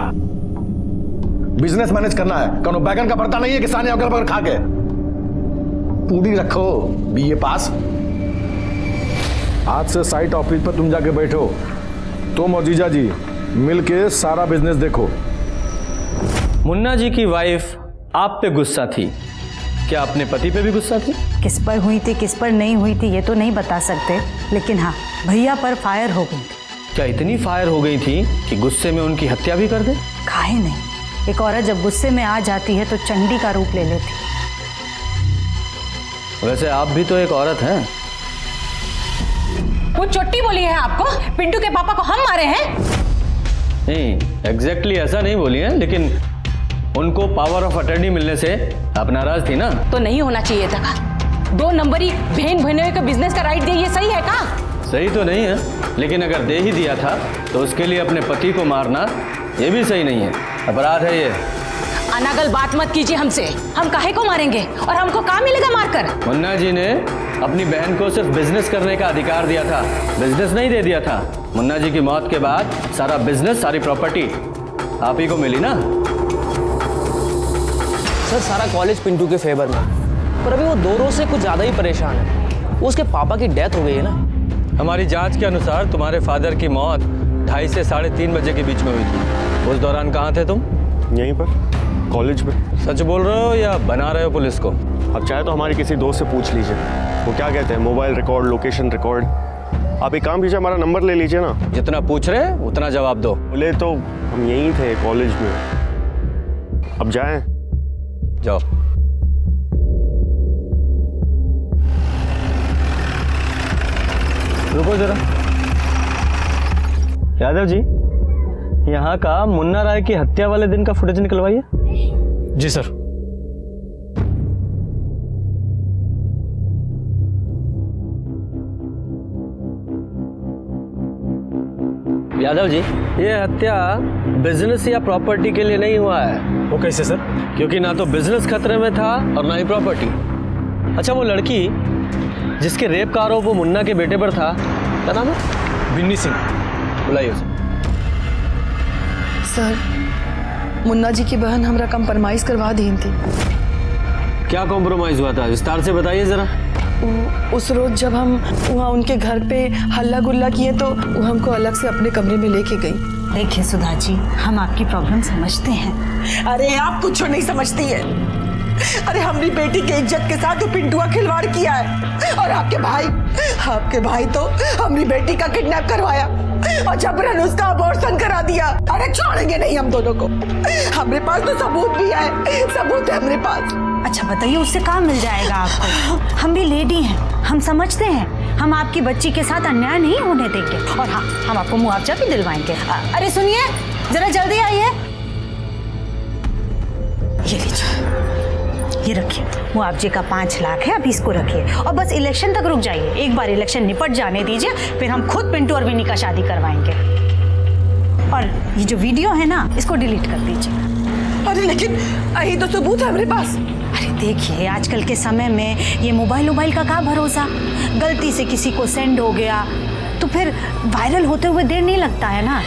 बिजनेस मैनेज करना है। कौनो बैगन का भरता नहीं है किसान अगल बगल खा के। पूरी रखो, बीए पास। आज से साइट ऑफिस पर तुम जाके बैठो, तुम और जीजा जी मिलके सारा बिजनेस देखो। मुन्ना जी की वाइफ आप पे गुस्सा थी, क्या अपने पति पे भी गुस्सा थी? किस पर हुई थी किस पर नहीं हुई थी ये तो नहीं बता सकते, लेकिन हाँ भैया पर फायर हो गई। क्या इतनी फायर हो गई थी कि गुस्से में उनकी हत्या भी कर दे? काहे नहीं, एक औरत जब गुस्से में आ जाती है तो चंडी का रूप ले लेती। वैसे आप भी तो एक औरत हैं। वो चोटी बोली है आपको? पिंटू के पापा को हम मारे हैं? नहीं, एग्जैक्टली ऐसा नहीं बोली है, लेकिन उनको पावर ऑफ अटर्नी मिलने से आप नाराज थी ना? तो नहीं होना चाहिए था का? 2 नंबरी बहन बहनोई का बिजनेस का राइट दे, ये सही है का? सही तो नहीं है, लेकिन अगर दे ही दिया था तो उसके लिए अपने पति को मारना ये भी सही नहीं है, अपराध है ये। अनागल बात मत कीजिए हमसे, हम काहे को मारेंगे और हमको क्या मिलेगा मारकर? मुन्ना जी ने अपनी बहन को सिर्फ बिजनेस करने का अधिकार दिया था, बिजनेस नहीं दे दिया था। मुन्ना जी की मौत के बाद सारा बिजनेस, सारी प्रॉपर्टी आप ही को मिली ना। सर सारा कॉलेज पिंटू के फेवर में, पर अभी वो 2 रोज से कुछ ज़्यादा ही परेशान है। वो उसके पापा की डेथ हो गई है ना, हमारी जांच के अनुसार तुम्हारे फादर की मौत 2:30 से 3:30 बजे के बीच में हुई थी। उस दौरान कहाँ थे तुम? यहीं पर, कॉलेज में। सच बोल रहे हो या बना रहे हो पुलिस को? अब चाहे तो हमारे किसी दोस्त से पूछ लीजिए, वो क्या कहते हैं, मोबाइल रिकॉर्ड, लोकेशन रिकॉर्ड। आप एक काम कीजिए, हमारा नंबर ले लीजिए ना। जितना पूछ रहे उतना जवाब दो। बोले तो हम यहीं थे कॉलेज में। अब जाएं? जाओ। रुको जरा। यादव जी, यहाँ का मुन्ना राय की हत्या वाले दिन का फुटेज निकलवाइए। जी सर। यादव जी, ये हत्या बिजनेस या प्रॉपर्टी के लिए नहीं हुआ है। वो कैसे सर? क्योंकि ना तो बिजनेस खतरे में था और ना ही प्रॉपर्टी। अच्छा, वो लड़की जिसके रेप का आरोप वो मुन्ना के बेटे पर था, क्या नाम है? बिन्नी सिंह। बुलाइए उसे। सर, मुन्ना जी की बहन हमरा कंप्रोमाइज करवा दी थी। क्या कॉम्प्रोमाइज हुआ था, विस्तार से बताइए जरा। उस रोज जब हम वहाँ उनके घर पे हल्ला गुल्ला किए तो वो हमको अलग से अपने कमरे में लेके गई। देखिए सुधा जी, हम आपकी प्रॉब्लम समझते हैं। अरे आप कुछ नहीं समझती है। अरे हमारी बेटी के इज्जत के साथ वो पिंटुआ खिलवाड़ किया है, और आपके भाई तो हमारी बेटी का किडनैप करवाया और जबरन उसका अबॉर्शन करा दिया। अरे छोड़ेंगे नहीं हम दोनों को। हमारे पास तो सबूत भी है, सबूत है हमारे पास। अच्छा बताइए, उससे काम मिल जाएगा आपको? हम भी लेडी हैं, हम समझते हैं। हम आपकी बच्ची के साथ अन्याय नहीं होने देंगे, और हाँ, हम आपको मुआवजा भी दिलवाएंगे। अरे सुनिए, जरा जल्दी आइए। ये लीजिए, ये रखिए, मुआवजे का 5 लाख है, अभी इसको रखिए और बस इलेक्शन तक रुक जाइए। एक बार इलेक्शन निपट जाने दीजिए, फिर हम खुद पिंटू और विनी का शादी करवाएंगे। और ये जो वीडियो है ना, इसको डिलीट कर दीजिए। अरे लेकिन यही तो सबूत है हमारे पास। अरे देखिए, आजकल के समय में ये मोबाइल का क्या भरोसा, गलती से किसी को सेंड हो गया तो फिर वायरल होते हुए देर नहीं लगता है ना।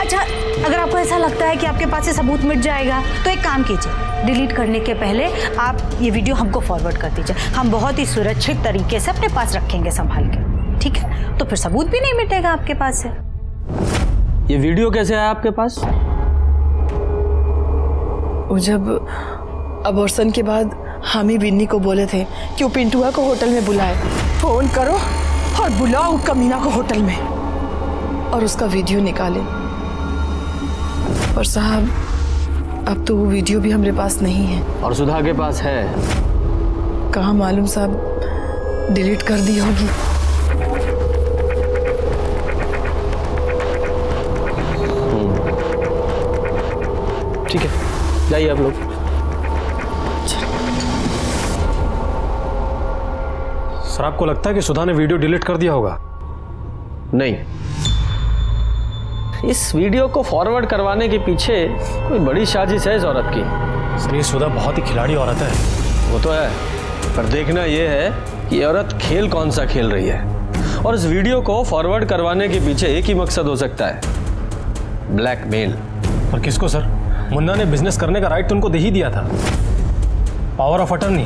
अच्छा, अगर आपको ऐसा लगता है कि आपके पास से सबूत मिट जाएगा तो एक काम कीजिए, डिलीट करने के पहले आप ये वीडियो हमको फॉरवर्ड कर दीजिए। हम बहुत ही सुरक्षित तरीके से अपने पास रखेंगे संभाल के, ठीक है? तो फिर सबूत भी नहीं मिटेगा आपके पास से। ये वीडियो कैसे आया आपके पास? वो जब अबॉर्शन के बाद हम ही विन्नी को बोले थे कि वो पिंटुआ को होटल में बुलाए, फोन करो और बुलाओ कमीना को होटल में, और उसका वीडियो निकाले। और साहब, अब तो वो वीडियो भी हमारे पास नहीं है। और सुधा के पास है? कहाँ मालूम साहब, डिलीट कर दी होगी। ठीक है, जाइए आप लोग। सर, आपको लगता है कि सुधा ने वीडियो डिलीट कर दिया होगा? नहीं, इस वीडियो को फॉरवर्ड करवाने के पीछे कोई बड़ी साजिश है इस औरत की। सर, ये सुधा बहुत ही खिलाड़ी औरत है। वो तो है, पर देखना यह है कि ये औरत खेल कौन सा खेल रही है। और इस वीडियो को फॉरवर्ड करवाने के पीछे एक ही मकसद हो सकता है, ब्लैकमेल। पर किसको सर? मुन्ना ने बिजनेस करने का राइट तो उनको दे ही दिया था, पावर ऑफ अटर्नी।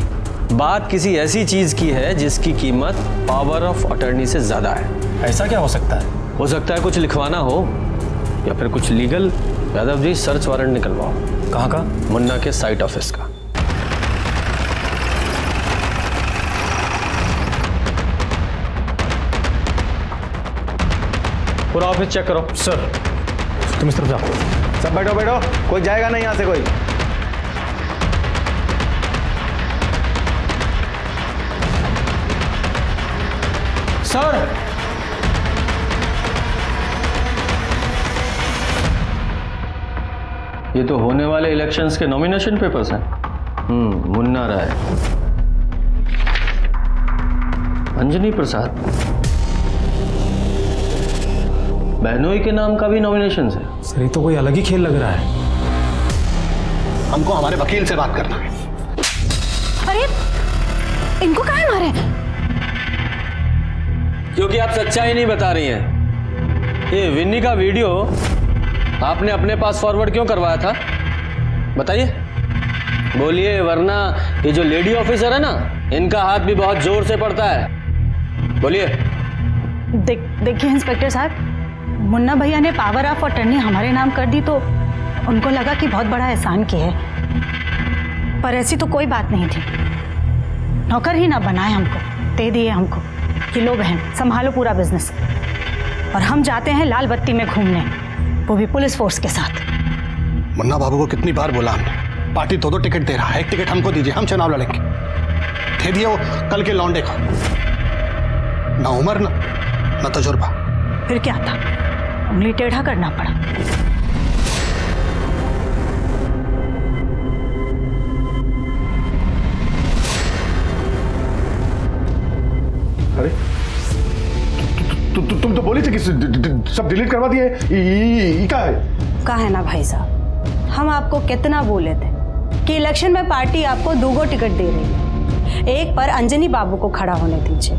बात किसी ऐसी चीज की है जिसकी कीमत पावर ऑफ अटर्नी से ज्यादा है। ऐसा क्या हो सकता है? हो सकता है कुछ लिखवाना हो या फिर कुछ legal. Yadav ji, search warrant निकलवाओ। कहाँ का? मुन्ना के साइट ऑफिस का। पूरा ऑफिस चेक करो। सर, तुम इस तरफ जाओ। सब बैठो बैठो, कोई जाएगा नहीं यहाँ से कोई। सर, ये तो होने वाले इलेक्शंस के नॉमिनेशन पेपर्स हैं। मुन्ना राय, अंजनी प्रसाद, बहनोई के नाम का भी नॉमिनेशन है। सर, ये तो कोई अलग ही खेल लग रहा है। हमको हमारे वकील से बात करना है। अरे इनको काहे मारे? क्योंकि आप सच्चाई नहीं बता रही हैं। ये विन्नी का वीडियो आपने अपने पास फॉरवर्ड क्यों करवाया था, बताइए, बोलिए, वरना ये जो लेडी ऑफिसर है ना, इनका हाथ भी बहुत जोर से पड़ता है। बोलिए। देखिए इंस्पेक्टर साहब, मुन्ना भैया ने पावर ऑफ अटर्नी हमारे नाम कर दी तो उनको लगा कि बहुत बड़ा एहसान किया है, पर ऐसी तो कोई बात नहीं थी। नौकर ही ना बनाए हमको, दे दिए हमको कि लो बहन संभालो पूरा बिजनेस, और हम जाते हैं लाल बत्ती में घूमने, वो भी पुलिस फोर्स के साथ। मुन्ना बाबू को कितनी बार बोला हमने, पार्टी दो टिकट दे रहा है, एक टिकट हमको दीजिए, हम चुनाव लड़ेंगे। दे दिए वो कल के लौंडे को, ना उम्र ना तजुर्बा। फिर क्या था, उंगली टेढ़ा करना पड़ा। अरे तुम तो बोली थी कि सब डिलीट करवा दिए, क्या है? कहा है ना भाई साहब, हम आपको कितना बोले थे कि इलेक्शन में पार्टी आपको 2 टिकट दे रही है, एक पर अंजनी बाबू को खड़ा होने दीजिए।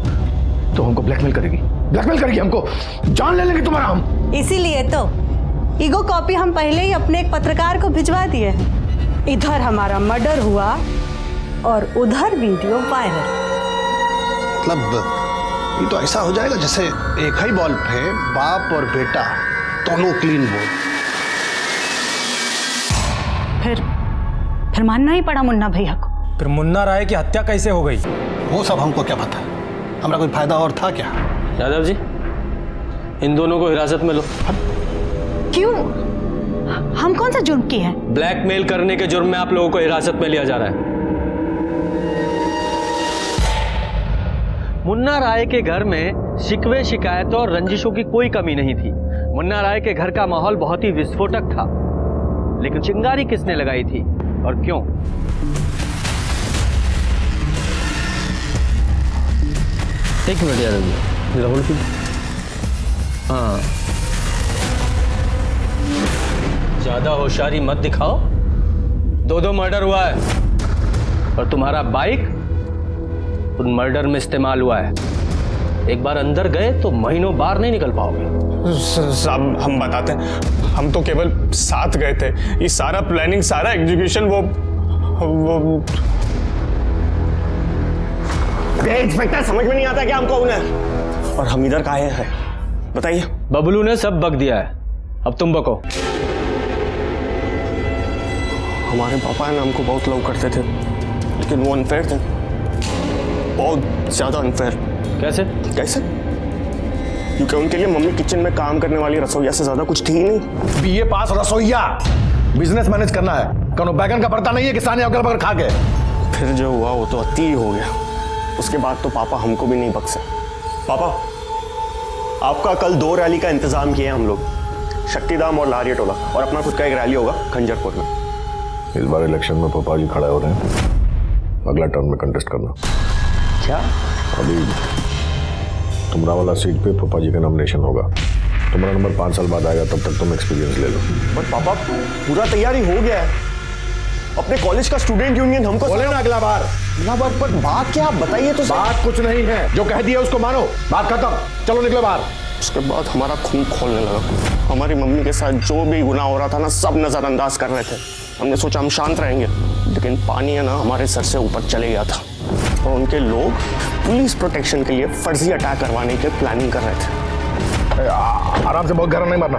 तो हमको ब्लैकमेल करेगी हमको, जान ले लेंगे तुम्हारा हम। इसीलिए तो ईगो कॉपी हम पहले ही अपने एक पत्रकार को भिजवा दिए हैं। इधर हमारा मर्डर हुआ और उधर वीडियो वायरल। मतलब ये तो ऐसा हो जाएगा जैसे एक ही बॉल पे बाप और बेटा दोनों क्लीन बोल। फिर मानना ही पड़ा मुन्ना भैया को। फिर मुन्ना राय की हत्या कैसे हो गई? वो सब हमको क्या पता, हमारा कोई फायदा और था क्या? यादव जी, इन दोनों को हिरासत में लो। क्यों? हम कौन सा जुर्म किए हैं? ब्लैकमेल करने के जुर्म में आप लोगों को हिरासत में लिया जा रहा है। मुन्ना राय के घर में शिकवे शिकायतों और रंजिशों की कोई कमी नहीं थी। मुन्ना राय के घर का माहौल बहुत ही विस्फोटक था, लेकिन चिंगारी किसने लगाई थी और क्यों? एक मिनट यादव जी, राहुल की। हाँ, ज्यादा होशियारी मत दिखाओ। 2 मर्डर हुआ है और तुम्हारा बाइक उन मर्डर में इस्तेमाल हुआ है। एक बार अंदर गए तो महीनों बाहर नहीं निकल पाओगे। साहब हम बताते हैं, हम तो केवल साथ गए थे। ये सारा प्लानिंग, सारा एग्जीक्यूशन वो इंस्पेक्टर समझ में नहीं आता कि हम कौन है और हम इधर काहे हैं, बताइए। बबलू ने सब बक दिया है, अब तुम बको। हमारे पापा ने हमको बहुत लव करते थे, लेकिन वो अनफेयर थे, बहुत ज्यादा अनफेयर। कैसे? क्योंकि उनके लिए मम्मी किचन में काम करने वाली रसोइया से ज्यादा कुछ थी ही नहीं। बीए पास रसोइया, बिजनेस मैनेज करना है, कौन बैगन का भरता नहीं है किसान अगल बगल खा के। फिर जो हुआ वो तो अति हो गया। उसके बाद तो पापा हमको भी नहीं बख्शे। पापा, आपका कल 2 रैली का इंतजाम किए हम लोग, शक्तिधाम और लारिया टोला, और अपना खुद का एक रैली होगा खंजरपुर में। इस बार इलेक्शन में पापा जी खड़े हो रहे हैं, अगला टर्म में कंटेस्ट करना। क्या? अभी तुमरा वाला सीट पे पापा जी का नॉमिनेशन होगा, तुम्हारा नंबर 5 साल बाद आएगा, तब तक तुम एक्सपीरियंस ले लो। पर पापा पूरा तैयारी हो गया है, अपने कॉलेज का स्टूडेंट यूनियन हमको बोले ना अगला बार। पर बात क्या, आप बताइए तो। बात कुछ नहीं है, जो कह दिया उसको मानो, बात खत्म, चलो निकलो बाहर। उसके बाद हमारा खून खोलने लगा। हमारी मम्मी के साथ जो भी गुनाह हो रहा था ना, सब नजरअंदाज कर रहे थे। हमने सोचा हम शांत रहेंगे, लेकिन पानी है ना हमारे सर से ऊपर चले गया था, और उनके लोग पुलिस प्रोटेक्शन के लिए फर्जी अटैक करवाने की प्लानिंग कर रहे थे। आराम से, बहुत गरम नहीं मारना।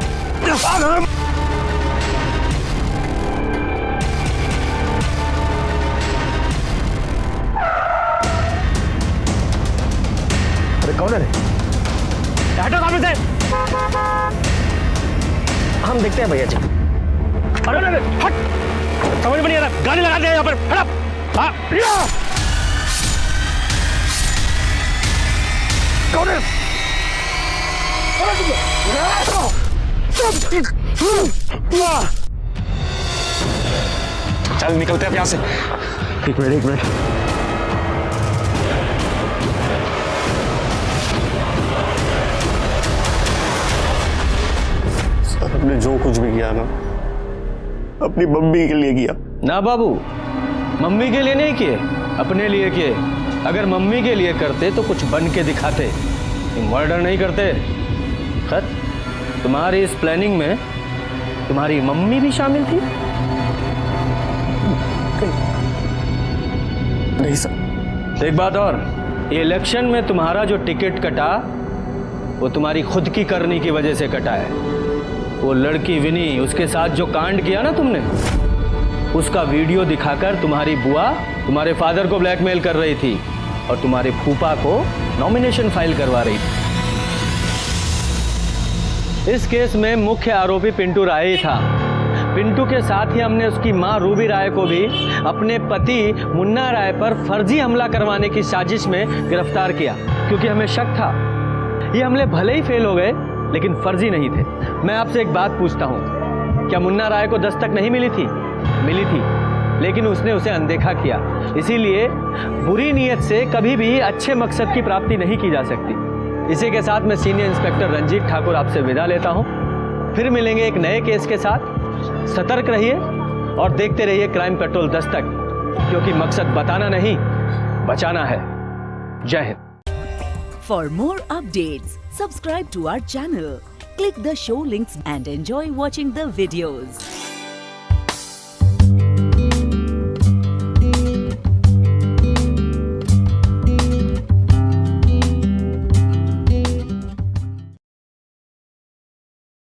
अरे कौन है? हटो सामने से। हम देखते हैं भैया जी। अरे हट, समझ में नहीं आ रहा, गाड़ी लगा दे यहाँ पर। हट। कौन है? चल निकलते हैं यहाँ से। एक मिनट। सर, हमने जो कुछ भी किया ना, अपनी मम्मी के लिए किया। ना बाबू, मम्मी के लिए नहीं किए, अपने लिए किए। अगर मम्मी के लिए करते तो कुछ बन के दिखाते, मर्डर नहीं करते। खैर, तुम्हारी इस प्लानिंग में तुम्हारी मम्मी भी शामिल थी? नहीं सर। एक बात और, इलेक्शन में तुम्हारा जो टिकट कटा वो तुम्हारी खुद की करनी की वजह से कटा है। वो लड़की विनी, उसके साथ जो कांड किया ना तुमने, उसका वीडियो दिखाकर तुम्हारी बुआ तुम्हारे फादर को ब्लैकमेल कर रही थी और तुम्हारे फूफा को नॉमिनेशन फाइल करवा रही थी। इस केस में मुख्य आरोपी पिंटू राय ही था। पिंटू के साथ ही हमने उसकी मां रूबी राय को भी अपने पति मुन्ना राय पर फर्जी हमला करवाने की साजिश में गिरफ्तार किया, क्योंकि हमें शक था ये हमले भले ही फेल हो गए लेकिन फर्जी नहीं थे। मैं आपसे एक बात पूछता हूँ, क्या मुन्ना राय को दस्तक नहीं मिली थी? मिली थी, लेकिन उसने उसे अनदेखा किया। इसीलिए बुरी नीयत से कभी भी अच्छे मकसद की प्राप्ति नहीं की जा सकती। इसी के साथ मैं सीनियर इंस्पेक्टर रंजीत ठाकुर आपसे विदा लेता हूं। फिर मिलेंगे एक नए केस के साथ। सतर्क रहिए और देखते रहिए क्राइम पेट्रोल दस्तक, क्योंकि मकसद बताना नहीं, बचाना है। जय Hind. For more updates, subscribe to our channel, click the show links and enjoy watching the videos.